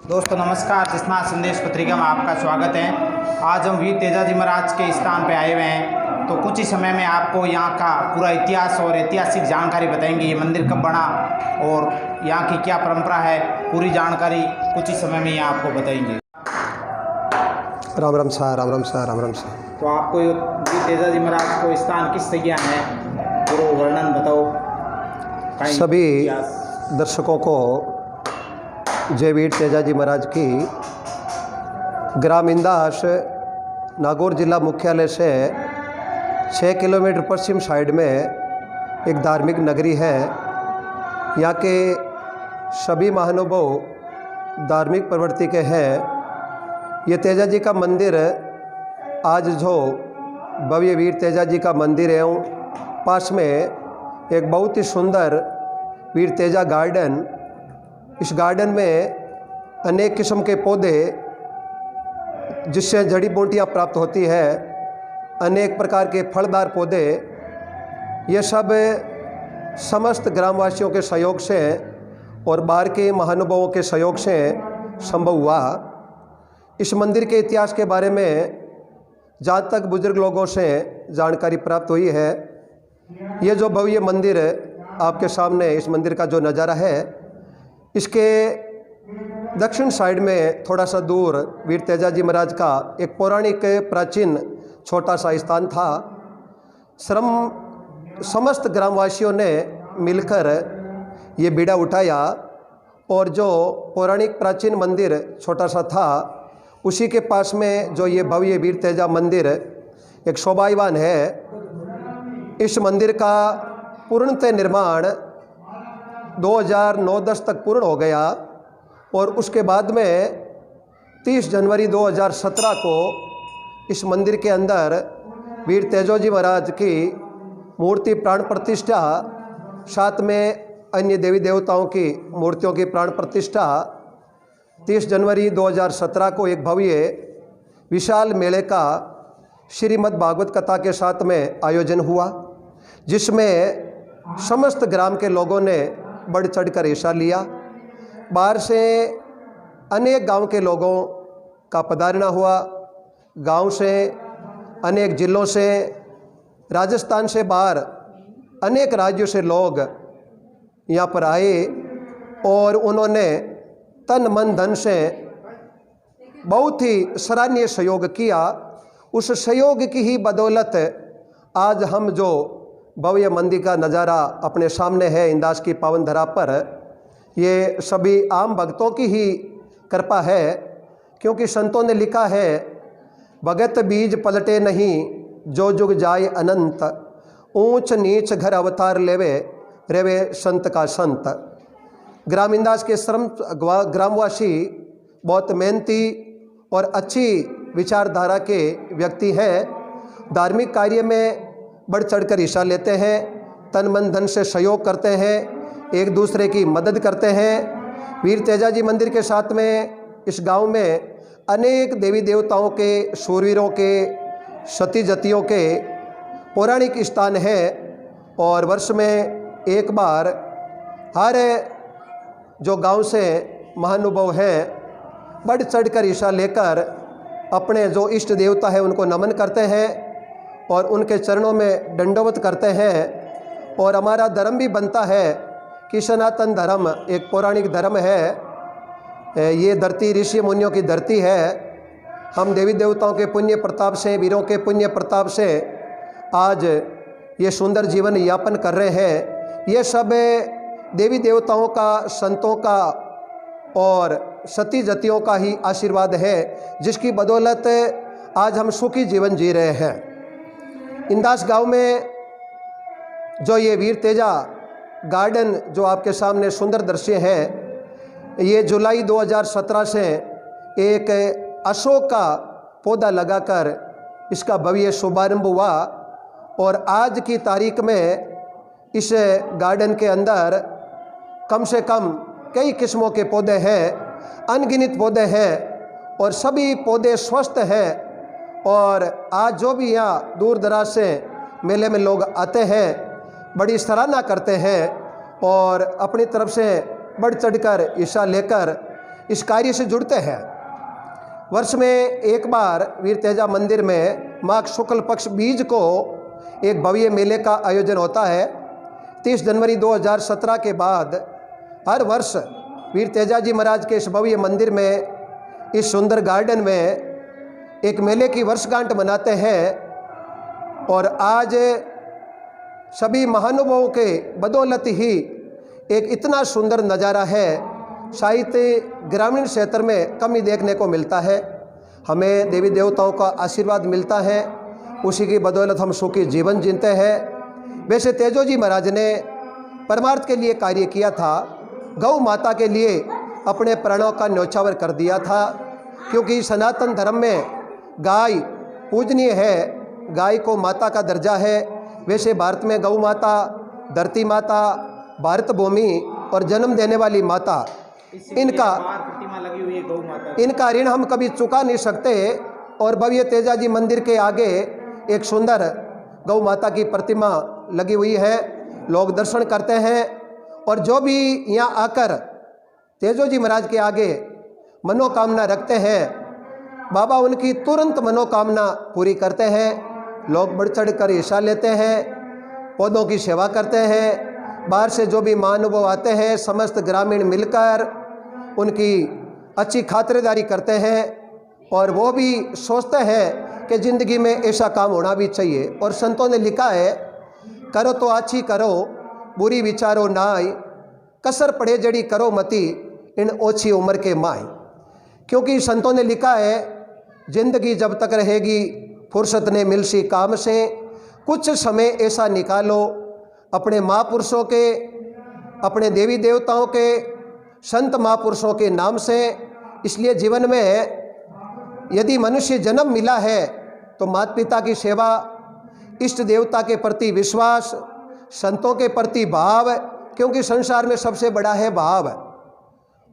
दोस्तों नमस्कार, जिस्ना संदेश पत्रिका में आपका स्वागत है। आज हम वीर तेजाजी महाराज के स्थान पे आए हुए हैं, तो कुछ ही समय में आपको यहाँ का पूरा इतिहास और ऐतिहासिक जानकारी बताएंगे। ये मंदिर कब बना और यहाँ की क्या परंपरा है, पूरी जानकारी कुछ ही समय में यहाँ आपको बताएंगे। राम राम सा, राम राम सा, राम राम सा। तो आपको वीर तेजाजी महाराज को स्थान किस जगह है, पूरा वर्णन बताओ। सभी दर्शकों को जय वीर तेजाजी महाराज की। ग्राम इंदास नागौर जिला मुख्यालय से 6 किलोमीटर पश्चिम साइड में एक धार्मिक नगरी है। यहाँ के सभी महानुभाव धार्मिक प्रवृत्ति के हैं। ये तेजाजी का मंदिर आज जो भव्य वीर तेजाजी का मंदिर है, पास में एक बहुत ही सुंदर वीर तेजा गार्डन। इस गार्डन में अनेक किस्म के पौधे जिससे जड़ी बूटियाँ प्राप्त होती है, अनेक प्रकार के फलदार पौधे, ये सब समस्त ग्रामवासियों के सहयोग से और बाहर के महानुभावों के सहयोग से संभव हुआ। इस मंदिर के इतिहास के बारे में जहाँ तक बुजुर्ग लोगों से जानकारी प्राप्त हुई है, ये जो भव्य मंदिर आपके सामने, इस मंदिर का जो नज़ारा है, इसके दक्षिण साइड में थोड़ा सा दूर वीर तेजाजी महाराज का एक पौराणिक प्राचीन छोटा सा स्थान था। समस्त ग्रामवासियों ने मिलकर ये बीड़ा उठाया और जो पौराणिक प्राचीन मंदिर छोटा सा था, उसी के पास में जो ये भव्य वीर तेजा मंदिर एक शोभायमान है। इस मंदिर का पूर्णतः निर्माण 2009-10 तक पूर्ण हो गया और उसके बाद में 30 जनवरी 2017 को इस मंदिर के अंदर वीर तेजाजी महाराज की मूर्ति प्राण प्रतिष्ठा, साथ में अन्य देवी देवताओं की मूर्तियों की प्राण प्रतिष्ठा 30 जनवरी 2017 को एक भव्य विशाल मेले का श्रीमद् भागवत कथा के साथ में आयोजन हुआ, जिसमें समस्त ग्राम के लोगों ने बढ़ चढ़कर हिस्सा लिया। बाहर से अनेक गांव के लोगों का पधारना हुआ। गांव से, अनेक जिलों से, राजस्थान से बाहर अनेक राज्यों से लोग यहाँ पर आए और उन्होंने तन मन धन से बहुत ही सराहनीय सहयोग किया। उस सहयोग की ही बदौलत आज हम जो भव्य मंदिर का नज़ारा अपने सामने है इंदास की पावन धरा पर, ये सभी आम भक्तों की ही कृपा है। क्योंकि संतों ने लिखा है, भगत बीज पलटे नहीं जो जुग जाए अनंत, ऊंच नीच घर अवतार लेवे रेवे संत का संत। ग्राम इंदास के ग्रामवासी बहुत मेहनती और अच्छी विचारधारा के व्यक्ति हैं। धार्मिक कार्य में बढ़ चढ़कर हिस्सा लेते हैं, तन मन धन से सहयोग करते हैं, एक दूसरे की मदद करते हैं। वीर तेजाजी मंदिर के साथ में इस गांव में अनेक देवी देवताओं के, शूरवीरों के, सती जतियों के पौराणिक स्थान है और वर्ष में एक बार हर जो गांव से महानुभाव हैं बढ़ चढ़कर हिस्सा लेकर अपने जो इष्ट देवता है उनको नमन करते हैं और उनके चरणों में दंडवत करते हैं। और हमारा धर्म भी बनता है कि सनातन धर्म एक पौराणिक धर्म है। ये धरती ऋषि मुनियों की धरती है। हम देवी देवताओं के पुण्य प्रताप से, वीरों के पुण्य प्रताप से आज ये सुंदर जीवन यापन कर रहे हैं। ये सब देवी देवताओं का, संतों का और सती जतियों का ही आशीर्वाद है, जिसकी बदौलत आज हम सुखी जीवन जी रहे हैं। इंदास गांव में जो ये वीर तेजा गार्डन जो आपके सामने सुंदर दृश्य है, ये जुलाई 2017 से एक अशोक का पौधा लगाकर इसका भव्य शुभारंभ हुआ और आज की तारीख में इस गार्डन के अंदर कम से कम कई किस्मों के पौधे हैं, अनगिनत पौधे हैं और सभी पौधे स्वस्थ हैं। और आज जो भी यहाँ दूर दराज से मेले में लोग आते हैं, बड़ी सराहना करते हैं और अपनी तरफ से बढ़ चढ़कर हिस्सा लेकर इस कार्य से जुड़ते हैं। वर्ष में एक बार वीर तेजा मंदिर में माघ शुक्ल पक्ष बीज को एक भव्य मेले का आयोजन होता है। 30 जनवरी 2017 के बाद हर वर्ष वीर तेजा जी महाराज के इस भव्य मंदिर में, इस सुंदर गार्डन में एक मेले की वर्षगांठ मनाते हैं। और आज सभी महानुभावों के बदौलत ही एक इतना सुंदर नज़ारा है, शायद ग्रामीण क्षेत्र में कम ही देखने को मिलता है। हमें देवी देवताओं का आशीर्वाद मिलता है, उसी की बदौलत हम सुखी जीवन जीते हैं। वैसे तेजो जी महाराज ने परमार्थ के लिए कार्य किया था, गौ माता के लिए अपने प्राणों का न्यौछावर कर दिया था, क्योंकि सनातन धर्म में गाय पूजनीय है, गाय को माता का दर्जा है। वैसे भारत में गौ माता, धरती माता, भारत भूमि और जन्म देने वाली माता, इनका प्रतिमा लगी हुई है गौ माता, इनका ऋण हम कभी चुका नहीं सकते। और भव्य तेजा जी मंदिर के आगे एक सुंदर गौ माता की प्रतिमा लगी हुई है, लोग दर्शन करते हैं। और जो भी यहाँ आकर तेजो जी महाराज के आगे मनोकामना रखते हैं, बाबा उनकी तुरंत मनोकामना पूरी करते हैं। लोग बढ़ चढ़ कर हिस्सा लेते हैं, पौधों की सेवा करते हैं। बाहर से जो भी महानुभाव आते हैं, समस्त ग्रामीण मिलकर उनकी अच्छी खातिरदारी करते हैं। और वो भी सोचते हैं कि ज़िंदगी में ऐसा काम होना भी चाहिए। और संतों ने लिखा है, करो तो अच्छी करो, बुरी विचारो नाई, कसर पड़े जड़ी करो मती, इन ओछी उम्र के माई। क्योंकि संतों ने लिखा है, जिंदगी जब तक रहेगी फुर्सत ने मिलसी काम से, कुछ समय ऐसा निकालो अपने महापुरुषों के, अपने देवी देवताओं के, संत महापुरुषों के नाम से। इसलिए जीवन में यदि मनुष्य जन्म मिला है तो माता पिता की सेवा, इष्ट देवता के प्रति विश्वास, संतों के प्रति भाव, क्योंकि संसार में सबसे बड़ा है भाव।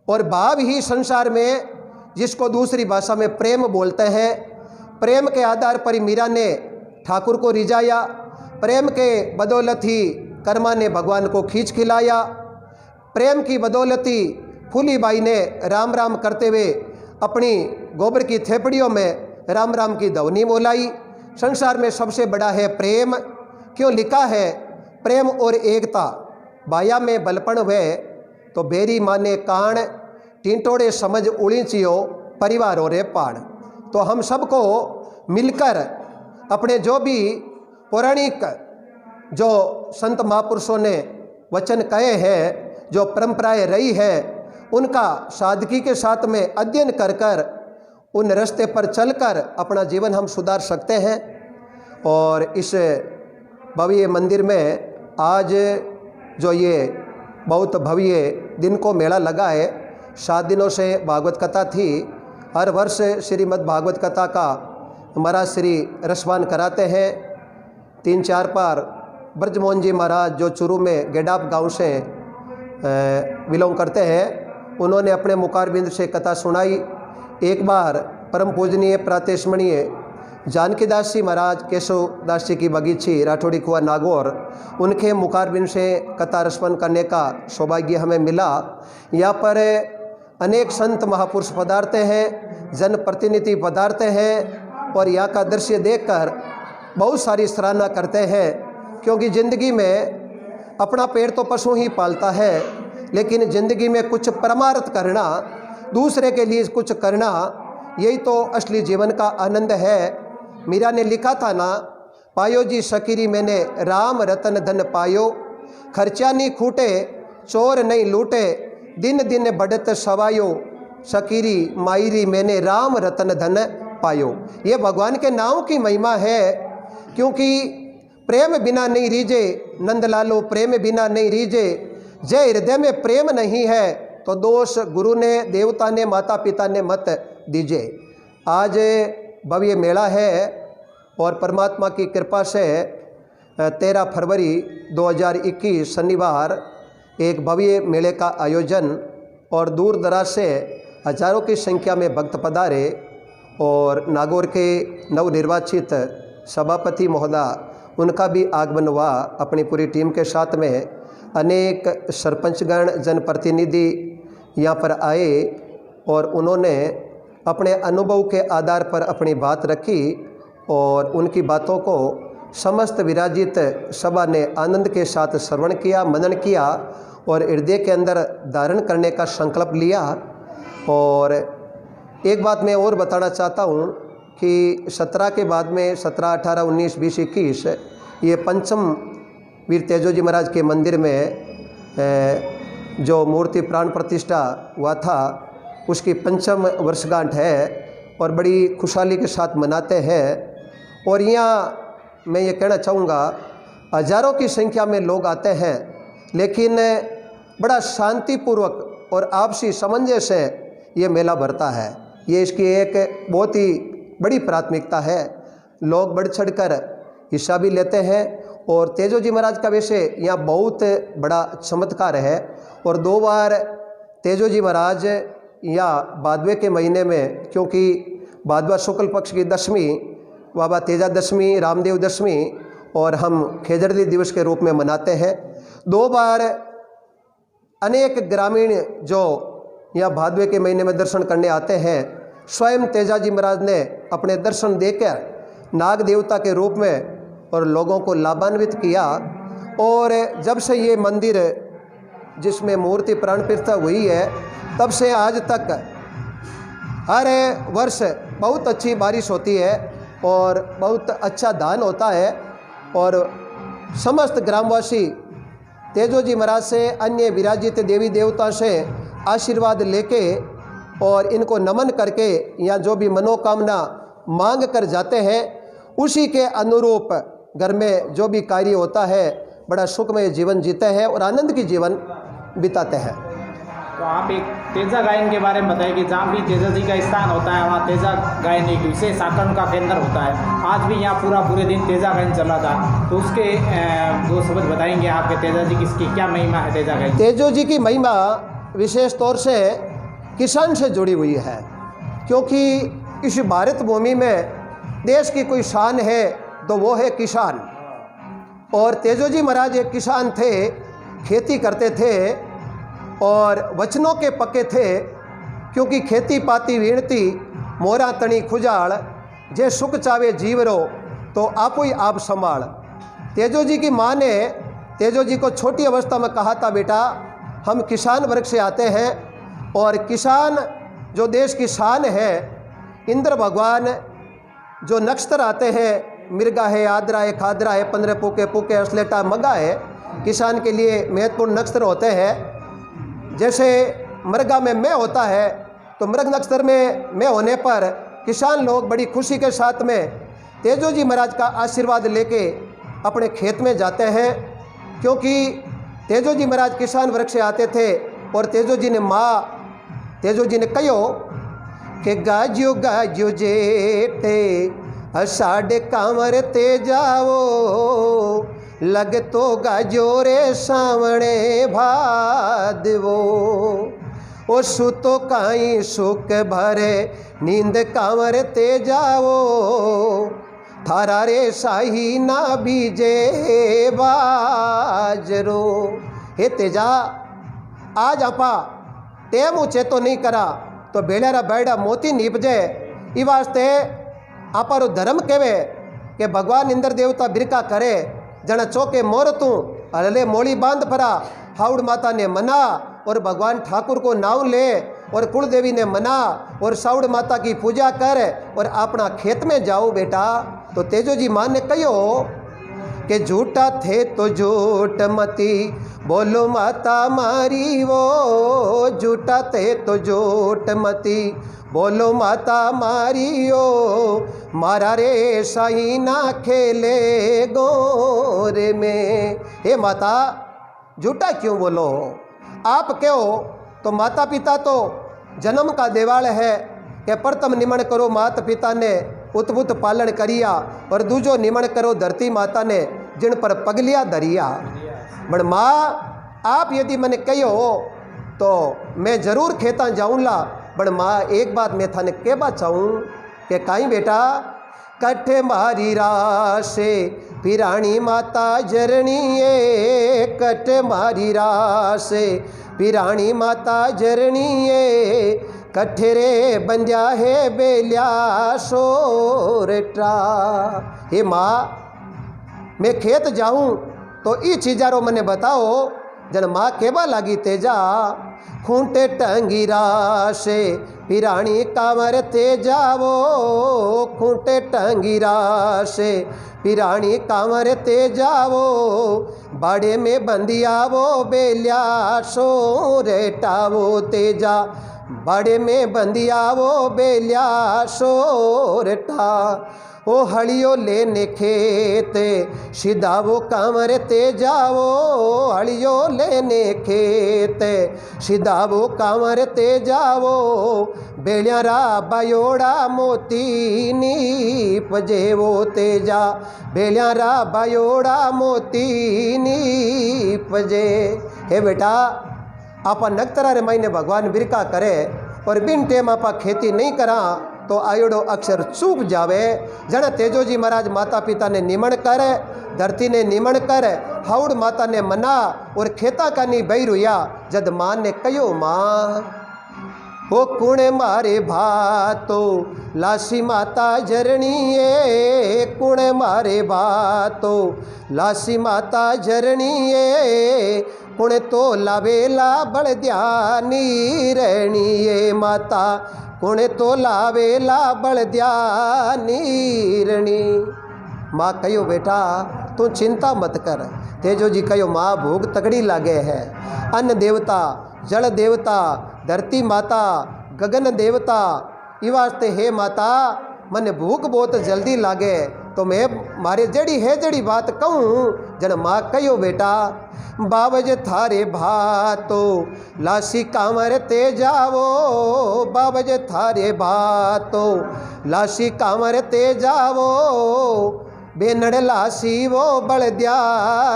और भाव ही संसार में, जिसको दूसरी भाषा में प्रेम बोलते हैं, प्रेम के आधार पर ही मीरा ने ठाकुर को रिझाया, प्रेम के बदौलत ही कर्मा ने भगवान को खींच खिलाया, प्रेम की बदौलत ही फूली बाई ने राम राम करते हुए अपनी गोबर की थेपड़ियों में राम राम की ध्वनि बोलाई। संसार में सबसे बड़ा है प्रेम। क्यों लिखा है, प्रेम और एकता बाया में बलपण हुए, तो बेरी माने कान, टिंटोड़े समझ उड़ीचियो, परिवार और पाण। तो हम सबको मिलकर अपने जो भी पौराणिक जो संत महापुरुषों ने वचन कहे हैं, जो परंपराएं रही है, उनका सादगी के साथ में अध्ययन कर कर उन रास्ते पर चलकर अपना जीवन हम सुधार सकते हैं। और इस भव्य मंदिर में आज जो ये बहुत भव्य दिन को मेला लगा है, 7 दिनों से भागवत कथा थी। हर वर्ष श्रीमद् भागवत कथा का महाराज श्री रसवान कराते हैं। 3-4 बार ब्रजमोहन जी महाराज जो चुरू में गेडाप गांव से बिलोंग करते हैं, उन्होंने अपने मुखारबिंद से कथा सुनाई। एक बार परम पूजनीय प्रातस्मरणीय जानकीदास जी महाराज, केशव दास जी की बगीची, राठौड़ी कुआ नागौर, उनके मुखारबिंद से कथा रसवन करने का सौभाग्य हमें मिला। यहाँ पर अनेक संत महापुरुष पधारते हैं, जनप्रतिनिधि पधारते हैं और यहाँ का दृश्य देखकर बहुत सारी सराहना करते हैं। क्योंकि ज़िंदगी में अपना पेड़ तो पशु ही पालता है, लेकिन ज़िंदगी में कुछ परमार्थ करना, दूसरे के लिए कुछ करना, यही तो असली जीवन का आनंद है। मीरा ने लिखा था ना, पायो जी शकीरी मैंने राम रतन धन पायो, खर्चा नहीं खूटे चोर नहीं लूटे, दिन दिन बढ़त सवायो, शकीरी मायरी मैंने राम रतन धन पायो। ये भगवान के नाम की महिमा है। क्योंकि प्रेम बिना नहीं रीजे, नंदलालो प्रेम बिना नहीं रीजे, जय हृदय में प्रेम नहीं है तो दोष गुरु ने, देवता ने, माता पिता ने मत दीजिए। आज भव्य मेला है और परमात्मा की कृपा से 13 फरवरी 2021 शनिवार एक भव्य मेले का आयोजन, और दूर दराज से हजारों की संख्या में भक्त पधारे। और नागौर के नवनिर्वाचित सभापति महोदय, उनका भी आगमन हुआ अपनी पूरी टीम के साथ में। अनेक सरपंचगण, जनप्रतिनिधि यहाँ पर आए और उन्होंने अपने अनुभव के आधार पर अपनी बात रखी और उनकी बातों को समस्त विराजित सभा ने आनंद के साथ श्रवण किया, मनन किया और हृदय के अंदर धारण करने का संकल्प लिया। और एक बात मैं और बताना चाहता हूँ कि 17 के बाद में 17, 18, 19, 20, 21 ये पंचम वीर तेजोजी महाराज के मंदिर में जो मूर्ति प्राण प्रतिष्ठा हुआ था उसकी पंचम वर्षगांठ है और बड़ी खुशहाली के साथ मनाते हैं। और यहाँ मैं ये कहना चाहूँगा, हज़ारों की संख्या में लोग आते हैं, लेकिन बड़ा शांतिपूर्वक और आपसी समंजस्य से ये मेला भरता है। ये इसकी एक बहुत ही बड़ी प्राथमिकता है। लोग बढ़ चढ़ कर हिस्सा भी लेते हैं और तेजोजी महाराज का वैसे यहाँ बहुत बड़ा चमत्कार है। और 2 बार तेजोजी महाराज यहाँ भादवे के महीने में, क्योंकि भादवा शुक्ल पक्ष की दशमी बाबा तेजा दशमी, रामदेव दशमी और हम खेजड़ली दिवस के रूप में मनाते हैं। 2 बार अनेक ग्रामीण जो यहाँ भादवे के महीने में दर्शन करने आते हैं, स्वयं तेजाजी महाराज ने अपने दर्शन देकर नाग देवता के रूप में और लोगों को लाभान्वित किया। और जब से ये मंदिर जिसमें मूर्ति प्राण प्रतिष्ठा हुई है, तब से आज तक हर वर्ष बहुत अच्छी बारिश होती है और बहुत अच्छा दान होता है। और समस्त ग्रामवासी तेजोजी महाराज से, अन्य विराजित देवी देवता से आशीर्वाद लेके और इनको नमन करके यहाँ जो भी मनोकामना मांग कर जाते हैं, उसी के अनुरूप घर में जो भी कार्य होता है बड़ा सुखमय जीवन जीते हैं और आनंद की जीवन बिताते हैं। तो आप एक तेजा गायन के बारे में बताइए कि जहाँ भी तेजा जी का स्थान होता है वहाँ तेजा गायन एक विशेष आकर्षण का केंद्र होता है। आज भी यहाँ पूरे दिन तेजा गायन चला था, तो उसके 2 शब्द बताएंगे आपके तेजा जी की क्या महिमा है तेजा गायन? तेजो जी की महिमा विशेष तौर से किसान से जुड़ी हुई है, क्योंकि इस भारत भूमि में देश की कोई शान है तो वो है किसान। और तेजोजी महाराज एक किसान थे, खेती करते थे और वचनों के पक्के थे, क्योंकि खेती पाती वीणती मोरा तणी खुजाड़, जे सुख चावे जीवरो तो आपो ही आप संभाल। तेजो जी की माँ ने तेजो जी को छोटी अवस्था में कहा था, बेटा हम किसान वर्ग से आते हैं और किसान जो देश की शान है, इंद्र भगवान जो नक्षत्र आते हैं, मिर्गा है, आद्रा है, खादरा है, 15 पुके पुके, असलेटा, मगा है, किसान के लिए महत्वपूर्ण नक्षत्र होते हैं। जैसे मृगा में मैं होता है, तो मृग नक्षत्र में मैं होने पर किसान लोग बड़ी खुशी के साथ में तेजोजी महाराज का आशीर्वाद लेके अपने खेत में जाते हैं, क्योंकि तेजोजी महाराज किसान वर्ग से आते थे। और तेजोजी ने कहो कि गाजो गाजो जेठे अषाढ़ कांवर ते जाओ, लग तो गाजो रे सावणे भादवो, ओ सुतो काई सुख भरे नींद कांवर ते जाओ, थारा रे शाही ना बीजे बाजरो। हे तेजा, आज आपा टेम ऊँचे तो नहीं करा तो बेड़ा बैड़ा मोती नीपजे। ई वास्ते आपारो धर्म कहवे कि भगवान इंद्र देवता बिरका करे, जना चौके मोर तू हले मोड़ी बांध फरा। हाउड़ माता ने मना और भगवान ठाकुर को नाम ले और कुलदेवी ने मना और साउड़ माता की पूजा कर और अपना खेत में जाओ बेटा। तो तेजोजी माँ ने कहो कि झूठा थे तो झूठ मती बोलो माता मारी वो, झूठा थे तो झूठ मती बोलो माता मारी ओ, मारा रे साई ना खेले गोरे में। हे माता झूठा क्यों बोलो, आप कहो तो माता पिता तो जन्म का देवाल है कि प्रथम निमण करो माता पिता ने उतबुत पालन करिया, और दूजो निमण करो धरती माता ने जिन पर पगलिया धरिया। बड़ माँ आप यदि मैंने कहो तो मैं जरूर खेता जाऊँला, बड़ माँ एक बात मैं थाने कहना चाहूँ कि काई बेटा, कट्ठे मारी राशे पिराणी माता जरनीए, कट्ठे मारी राशे पिराणी माता जरनीए, कठेरे बंध्या है बेलिया सोरटा। हे माँ, मैं खेत जाऊं तो ई चीजारो मने बताओ। जन माँ केबा लागी तेजा, खूंटे टंगीरा से पिराणी कांवर तेजा वो, खूंटे टंगीरा से पिराणी कांवर तेजा वो, बाड़े में बंदिया वो बेलिया सोरटा वो तेजा, बाड़े में बंदिया वो बेलिया सोरटा। ओ हलियो लेने खेत सीधा वो कांवर तेजा वो, हलियो लेने खेत सीधा वो कांवर तेजा वो, बेलिया रा बायोड़ा मोती नीप जे वो तेजा, बेलिया रा बायोड़ा मोती नीप जे। हे बेटा, आपा नक्तरा रे महीने भगवान बिरका करे और बिन टेम आपा खेती नहीं करा तो आयोड़ो अक्षर चूक जावे। जन तेजोजी महाराज माता पिता ने निमण कर, धरती ने निमण कर, हाउड़ माता ने मना और खेता कानी बही रुया। जद मां ने कयो मां वो कुणे मारे भातो लासी माता झरणीए, कुणे मारे भातो लासी माता झरणीए, कुणे तो लावेला बलद्या नीरणीए माता, कुणे तो लावेला बलद्या नीरणी। माँ कहो बेटा तू चिंता मत कर। तेजो जी कहो माँ भूख तगड़ी लागे है। अन्न देवता, जल देवता, धरती माता, गगन देवता, ई वास्ते हे माता मने भूख बहुत जल्दी लागे तो मैं मारे जड़ी है जड़ी बात कहूँ। जन माँ कहो बेटा बाबज थारे भातो लासी कांवर तेजा वो, बाबज थारे भातो लासी कांवर तेजा वो, बेनड़ लासी वो बलद्या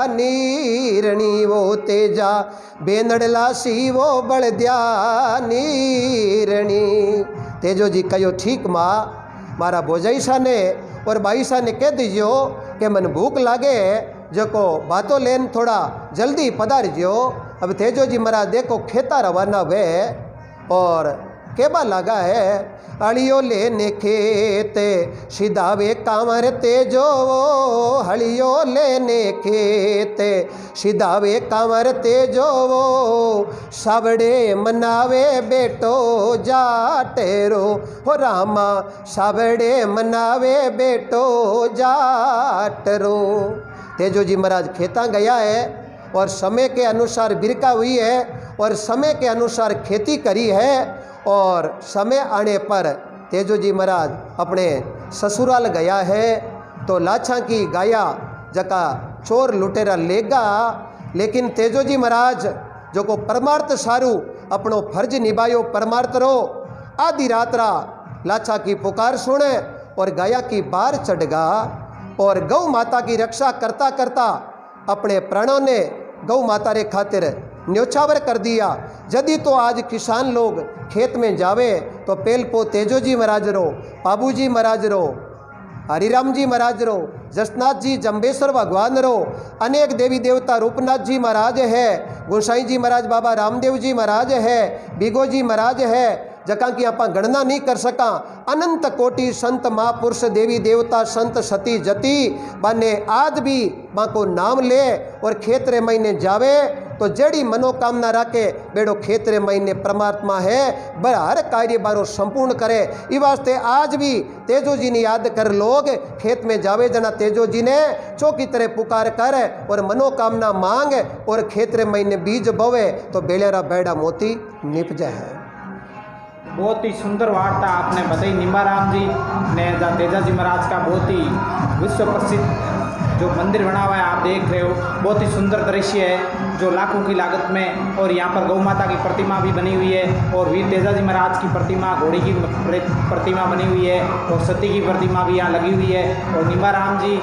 नीरणी वो तेजा, बेनड़ लासी वो बलद्या नीरणी। तेजो जी कहो ठीक माँ, मारा भोजाईसा ने और बाईसा ने कह दीजियो कि मन भूख लागे जो को बातों लेन थोड़ा जल्दी पधारजो। अब तेजो जी महाराज देखो खेता रवाना वे और केबा लगा है, हलियो लेने खेत सीधावे कांवर तेजो वो, हलियो लेने खेत सीधावे कांवर तेजो वो, सावड़े मनावे बेटो जाटेरो हो रामा, सावड़े मनावे बेटो जाटरो। तेजो जी महाराज खेता गया है और समय के अनुसार बिरका हुई है और समय के अनुसार खेती करी है और समय आने पर तेजो जी महाराज अपने ससुराल गया है तो लाछा की गाया जका चोर लुटेरा लेगा। लेकिन तेजो जी महाराज जो को परमार्थ सारू अपनो फर्ज निभायो परमार्थ रो, आधी रात्रा लाछा की पुकार सुने और गाया की बार चढ़गा और गौ माता की रक्षा करता करता अपने प्राणों ने गौ माता रे खातिर न्योछावर कर दिया। यदि तो आज किसान लोग खेत में जावे तो पेलपो तेजो जी महाराज रो, बाबू जी महाराज रो, हरिराम जी महाराज रो, जसनाथ जी, जम्बेश्वर भगवान रो, अनेक देवी देवता, रूपनाथ जी महाराज है, गोसाई जी महाराज, बाबा रामदेव जी महाराज है, बिगो जी महाराज है, जका की आप गणना नहीं कर सका। अनंत कोटि संत महापुरुष देवी देवता संत सती जति बाने आज भी माँ को नाम ले और खेतरे महीने जावे तो जड़ी मनोकामना राखे बेड़ो खेतरे महीने परमात्मा है बर हर कार्य बारो संपूर्ण करे। ई वास्ते आज भी तेजो जी ने याद कर लोग खेत में जावे जना तेजो जी ने चौकी तरह पुकार कर और मनोकामना मांग और खेतरे महीने बीज बोवे तो बेलेरा बैड़ा मोती निप जाए। बहुत ही सुंदर वार्ता आपने बताई निम्बाराम जी ने। तेजा जी महाराज का बहुत ही विश्व प्रसिद्ध जो मंदिर बना हुआ है आप देख रहे हो, बहुत ही सुंदर दृश्य है जो लाखों की लागत में। और यहाँ पर गौ माता की प्रतिमा भी बनी हुई है और वीर तेजा जी महाराज की प्रतिमा, घोड़ी की प्रतिमा बनी हुई है और सती की प्रतिमा भी यहाँ लगी हुई है। और निम्बाराम जी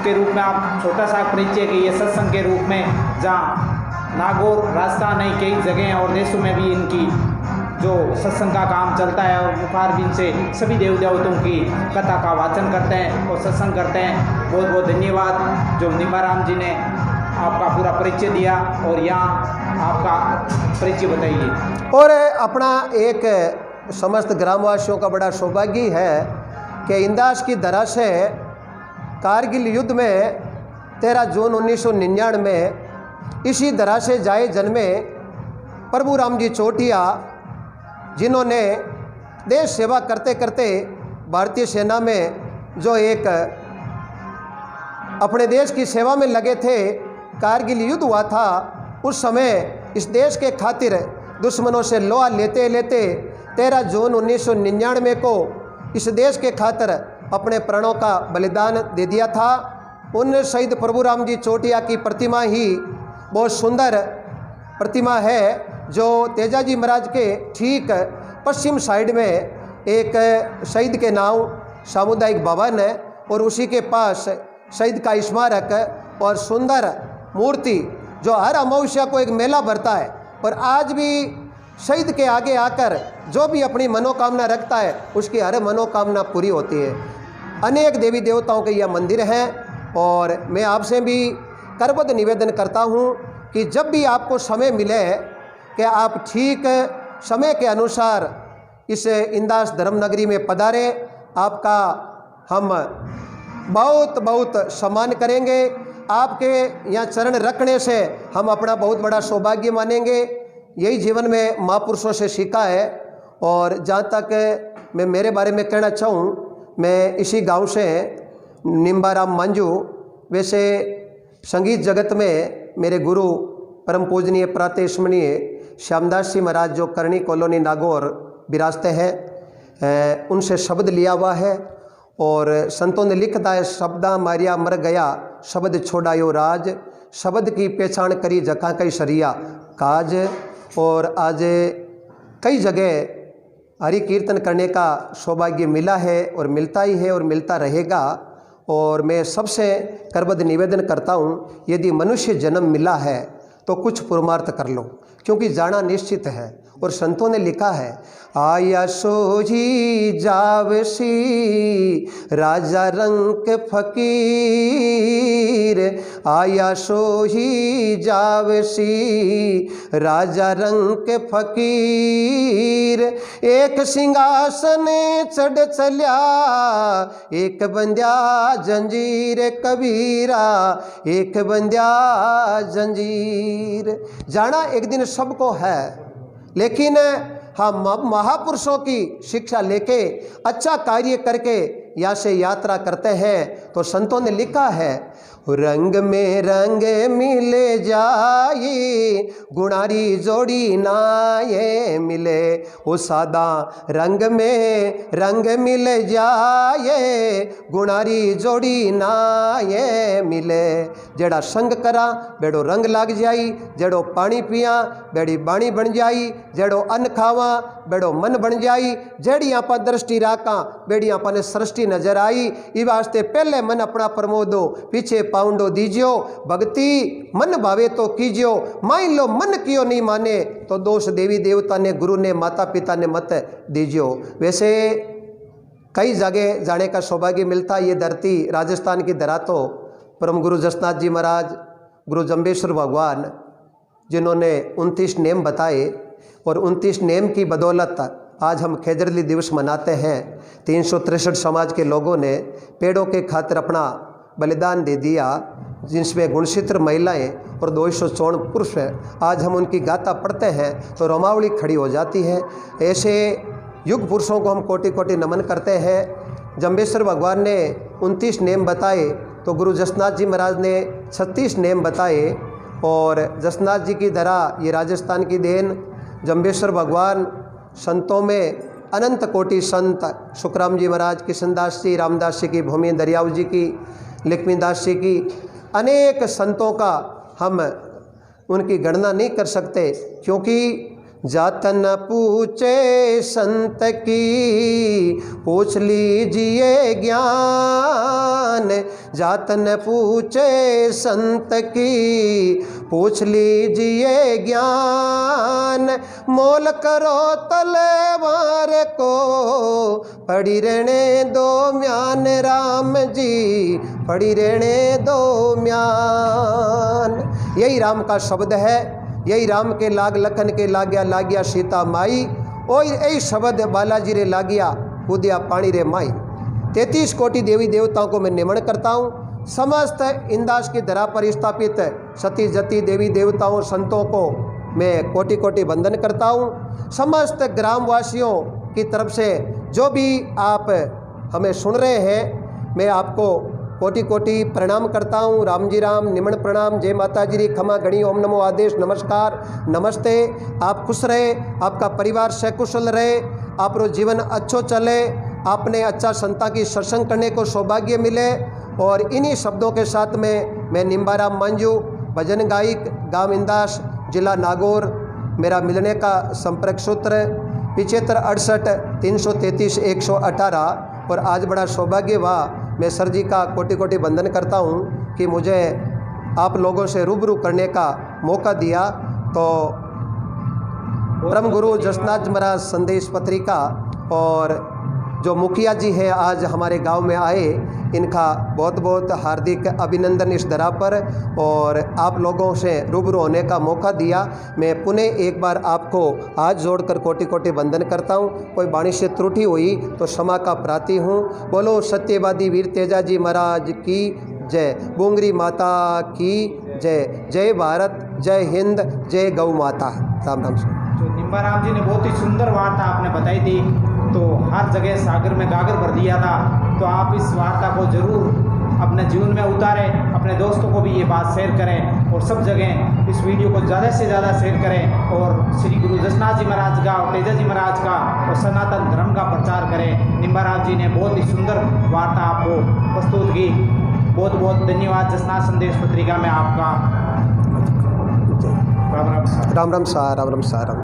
के रूप में आप छोटा सा परिचय कि ये सत्संग के रूप में जहाँ नागौर, राजस्थान नहीं कई जगह और देशों में भी इनकी जो सत्संग का काम चलता है और मुखारबिंद से सभी देव देवताओं की कथा का वाचन करते हैं और सत्संग करते हैं। बहुत बहुत धन्यवाद जो निम्बाराम जी ने आपका पूरा परिचय दिया और यहाँ आपका परिचय बताइए। और अपना एक समस्त ग्रामवासियों का बड़ा सौभाग्य है कि इंदास की धरा से कारगिल युद्ध में 13 जून 1999 में इसी धरा से जाए जन्मे प्रभु राम जी चौटिया, जिन्होंने देश सेवा करते करते भारतीय सेना में जो एक अपने देश की सेवा में लगे थे, कारगिल युद्ध हुआ था उस समय इस देश के खातिर दुश्मनों से लोहा लेते लेते 13 जून 1999 को इस देश के खातिर अपने प्राणों का बलिदान दे दिया था। उन शहीद प्रभु राम जी चौटिया की प्रतिमा ही बहुत सुंदर प्रतिमा है, जो तेजाजी महाराज के ठीक पश्चिम साइड में एक शहीद के नाम सामुदायिक भवन है और उसी के पास शहीद का स्मारक और सुंदर मूर्ति, जो हर अमावस्या को एक मेला भरता है और आज भी शहीद के आगे आकर जो भी अपनी मनोकामना रखता है उसकी हर मनोकामना पूरी होती है। अनेक देवी देवताओं के यह मंदिर हैं और मैं आपसे भी करबद्ध निवेदन करता हूँ कि जब भी आपको समय मिले कि आप ठीक समय के अनुसार इस इंदास धर्मनगरी में पधारे। आपका हम बहुत बहुत सम्मान करेंगे। आपके यहाँ चरण रखने से हम अपना बहुत बड़ा सौभाग्य मानेंगे। यही जीवन में महापुरुषों से सीखा है। और जहाँ तक मैं मेरे बारे में कहना चाहूँ, मैं इसी गांव से निम्बाराम मांझू। वैसे संगीत जगत में मेरे गुरु परम पूजनीय प्रातस्मरणीय श्यामदास जी महाराज जो करणी कॉलोनी नागौर विराजते हैं, उनसे शब्द लिया हुआ है। और संतों ने लिखता है, शब्दा मारिया मर गया शब्द छोड़ायो राज, शब्द की पहचान करी जका कई सरिया काज। और आज कई जगह हरि कीर्तन करने का सौभाग्य मिला है और मिलता ही है और मिलता रहेगा। और मैं सबसे करबद्ध निवेदन करता हूँ, यदि मनुष्य जन्म मिला है तो कुछ पुरुषार्थ कर लो, क्योंकि जाना निश्चित है। और संतों ने लिखा है, आया सोही जावसी राजा रंग फकीर, आया सोही जावसी राजा रंग फकीर। एक सिंहासन चढ़ चल्या एक बंध्या जंजीर कबीरा, एक बंध्या जंजीर। जाना एक दिन सबको है, लेकिन हम महापुरुषों की शिक्षा लेके अच्छा कार्य करके यहाँ से यात्रा करते हैं। तो संतों ने लिखा है, रंग में रंग मिले जाई गुणारी जोड़ी ना ये मिले। वो सादा रंग में रंग मिल जाए गुणारी जोड़ी ना ये मिले। जेड़ा संग करा बेड़ो रंग लाग जाई, जेड़ो पानी पिया बेड़ी बाणी बन जाई, जेड़ो अन्न खावा बेड़ो मन बन जाई, जेड़ी आपा दृष्टि राका बेड़ी आपा ने सृष्टि नजर आई। ई वास्ते पहले मन अपना प्रमोदो पीछे पाउंडो दीजियो, भक्ति मन भावे तो कीजियो, मान लो मन कियो नहीं माने तो दोष देवी देवता ने गुरु ने माता पिता ने मत दीजियो। वैसे कई जगह जाने का सौभाग्य मिलता। ये धरती राजस्थान की धरा तो परम गुरु जसनाथ जी महाराज, गुरु जम्बेश्वर भगवान, जिन्होंने 29 नेम बताए और 29 नेम की बदौलत आज हम खेजरली दिवस मनाते हैं। 363 समाज के लोगों ने पेड़ों के खातिर अपना बलिदान दे दिया, जिसमें गुणचित्र महिलाएं और 254 पुरुष हैं। आज हम उनकी गाथा पढ़ते हैं तो रोमावली खड़ी हो जाती है। ऐसे युग पुरुषों को हम कोटि कोटि नमन करते हैं। जम्बेश्वर भगवान ने 29 नेम बताए तो गुरु जसनाथ जी महाराज ने 36 नेम बताए। और जसनाथ जी की धरा ये राजस्थान की देन। जम्बेश्वर भगवान संतों में अनंत कोटि संत, सुखराम जी महाराज, किशनदास जी, रामदास जी की भूमि, दरियाव जी की, लक्ष्मीदास जी की, अनेक संतों का हम उनकी गणना नहीं कर सकते। क्योंकि जातन पूछे संत की पूछ लीजिए ज्ञान, जातन पूछे संत की पूछ लीजिए ज्ञान। मोल करो तलवार को पड़ी रहने दो म्यान, राम जी पड़ी रहने दो म्यान। यही राम का शब्द है, यही राम के लाग लखन के लाग्या सीता माई। ओ यही शब्द बालाजी रे लागिया कूदिया पानी रे माई। 33 कोटि देवी देवताओं को मैं निमन करता हूँ। समस्त इंदास की धरा पर स्थापित सती जती देवी देवताओं संतों को मैं कोटि कोटि वंदन करता हूँ। समस्त ग्रामवासियों की तरफ से जो भी आप हमें सुन रहे हैं, मैं आपको कोटि कोटि प्रणाम करता हूँ। राम जी राम, निमन प्रणाम, जय माता जी, खमा गणी, ओम नमो आदेश, नमस्कार, नमस्ते। आप खुश रहे, आपका परिवार सकुशल रहे, आप जीवन अच्छो चले, आपने अच्छा संता की सत्संग करने को सौभाग्य मिले। और इन्हीं शब्दों के साथ में मैं निम्बाराम मांझू, भजन गायक, गाँव इंदास, जिला नागौर। मेरा मिलने का संपर्क सूत्र 75 68 333 118। और आज बड़ा सौभाग्य हुआ, मैं सर जी का कोटि कोटि वंदन करता हूँ कि मुझे आप लोगों से रूबरू करने का मौका दिया। तो परम गुरु जसनाथ महाराज संदेश पत्रिका और जो मुखिया जी हैं आज हमारे गांव में आए, इनका बहुत बहुत हार्दिक अभिनंदन इस दरा पर, और आप लोगों से रूबरू होने का मौका दिया। मैं पुनः एक बार आपको हाथ जोड़कर कोटि कोटि वंदन करता हूँ। कोई वाणी से त्रुटि हुई तो क्षमा का प्रार्थी हूँ। बोलो सत्यवादी वीर तेजा जी महाराज की जय, बुंगरी माता की जय। जय भारत, जय हिंद, जय गौ माता। राम राम। जो निम्बाराम जी ने बहुत ही सुंदर वार्ता आपने बताई थी, तो हर जगह सागर में गागर भर दिया था। तो आप इस वार्ता को जरूर अपने जीवन में उतारें, अपने दोस्तों को भी ये बात शेयर करें, और सब जगह इस वीडियो को ज़्यादा से ज़्यादा शेयर करें, और श्री गुरु जसनाथ जी महाराज का और तेजा जी महाराज का और सनातन धर्म का प्रचार करें। निम्बाराम जी ने बहुत ही सुंदर वार्ता आपको प्रस्तुत की। बहुत बहुत धन्यवाद। जसनाथ संदेश पत्रिका में आपका राम राम सा, राम राम सा, राम।